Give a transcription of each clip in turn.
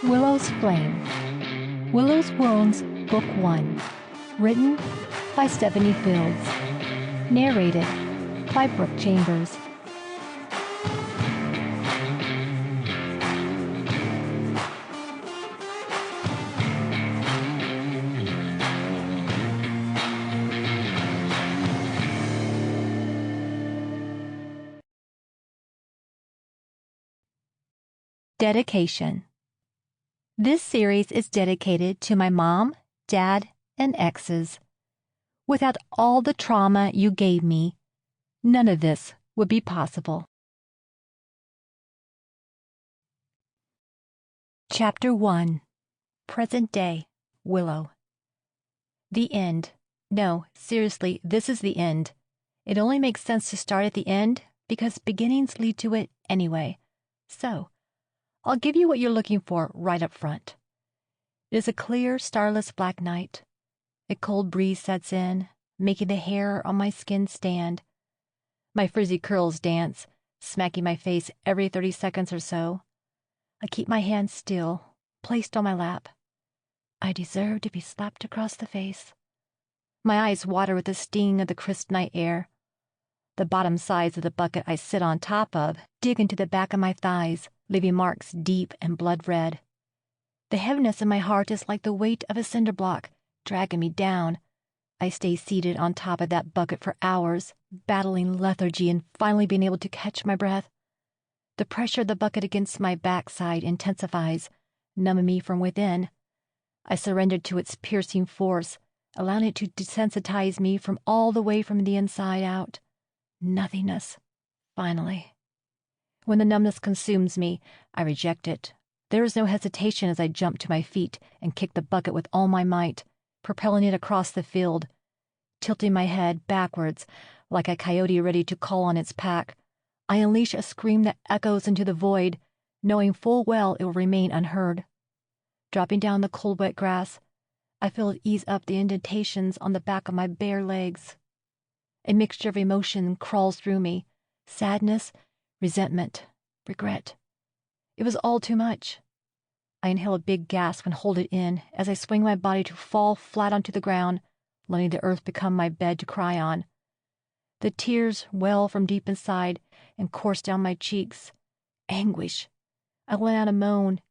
Willow's Flame. Willow's Wounds, Book 1. Written by Stephanie Fields. Narrated by Brooke Chambers. Dedication. This series is dedicated to my mom, dad, and exes. Without all the trauma you gave me, none of this would be possible. Chapter 1. Present Day, Willow. The end. No, seriously, this is the end. It only makes sense to start at the end because beginnings lead to it anyway. So, I'll give you what you're looking for right up front. It is a clear, starless black night. A cold breeze sets in, making the hair on my skin stand. My frizzy curls dance, smacking my face every 30 seconds or so. I keep my hands still, placed on my lap. I deserve to be slapped across the face. My eyes water with the sting of the crisp night air. The bottom sides of the bucket I sit on top of dig into the back of my thighs, leaving marks deep and blood red. The heaviness in my heart is like the weight of a cinder block, dragging me down. I stay seated on top of that bucket for hours, battling lethargy and finally being able to catch my breath. The pressure of the bucket against my backside intensifies, numbing me from within. I surrendered to its piercing force, allowing it to desensitize me from all the way from the inside out. Nothingness, finally. When the numbness consumes me, I reject it. There is no hesitation as I jump to my feet and kick the bucket with all my might, propelling it across the field, tilting my head backwards like a coyote ready to call on its pack. I unleash a scream that echoes into the void, knowing full well it will remain unheard. Dropping down the cold, wet grass, I feel it ease up the indentations on the back of my bare legs. A mixture of emotion crawls through me, sadness, resentment, regret. It was all too much. I inhale a big gasp and hold it in as I swing my body to fall flat onto the ground, letting the earth become my bed to cry on. The tears well from deep inside and course down my cheeks. Anguish. I let out a moan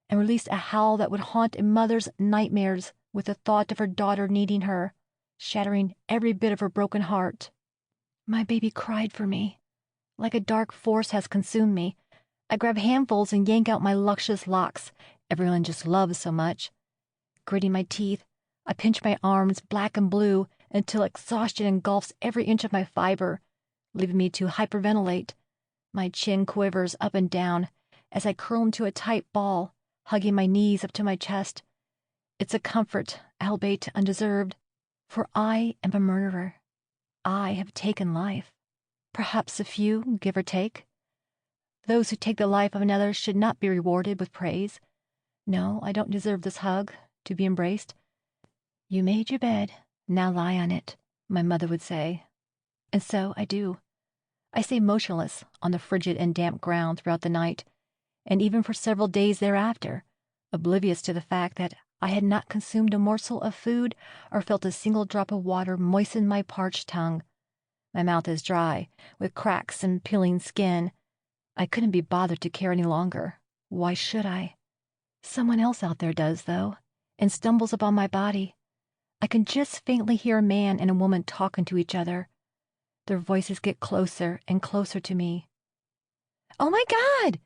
and released a howl that would haunt a mother's nightmares with the thought of her daughter needing her, shattering every bit of her broken heart. My baby cried for me. Like a dark force has consumed me. I grab handfuls and yank out my luscious locks everyone just loves so much. Gritting my teeth, I pinch my arms black and blue until exhaustion engulfs every inch of my fiber, leaving me to hyperventilate. My chin quivers up and down as I curl into a tight ball, hugging my knees up to my chest. It's a comfort, albeit undeserved, for I am a murderer. I have taken life. Perhaps a few, give or take. Those who take the life of another should not be rewarded with praise. No, I don't deserve this hug, to be embraced. You made your bed, now lie on it, my mother would say. And so I do. I stay motionless on the frigid and damp ground throughout the night, and even for several days thereafter, oblivious to the fact that I had not consumed a morsel of food or felt a single drop of water moisten my parched tongue. My mouth is dry, with cracks and peeling skin. I couldn't be bothered to care any longer. Why should I? Someone else out there does, though, and stumbles upon my body. I can just faintly hear a man and a woman talking to each other. Their voices get closer and closer to me. "Oh my God!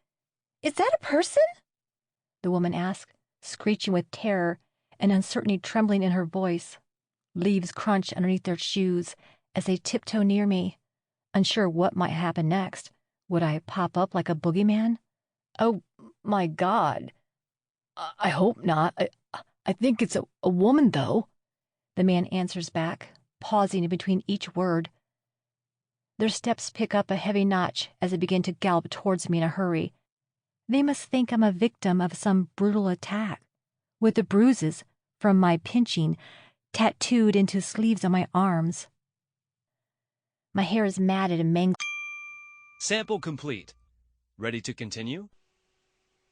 Is that a person?" the woman asks, screeching with terror and uncertainty trembling in her voice. Leaves crunch underneath their shoes as they tiptoe near me, unsure what might happen next. Would I pop up like a boogeyman? "Oh, my God. I hope not. I think it's a woman, though," the man answers back, pausing in between each word. Their steps pick up a heavy notch as they begin to gallop towards me in a hurry. They must think I'm a victim of some brutal attack, with the bruises from my pinching tattooed into sleeves on my arms. My hair is matted and mangled. Sample complete. Ready to continue?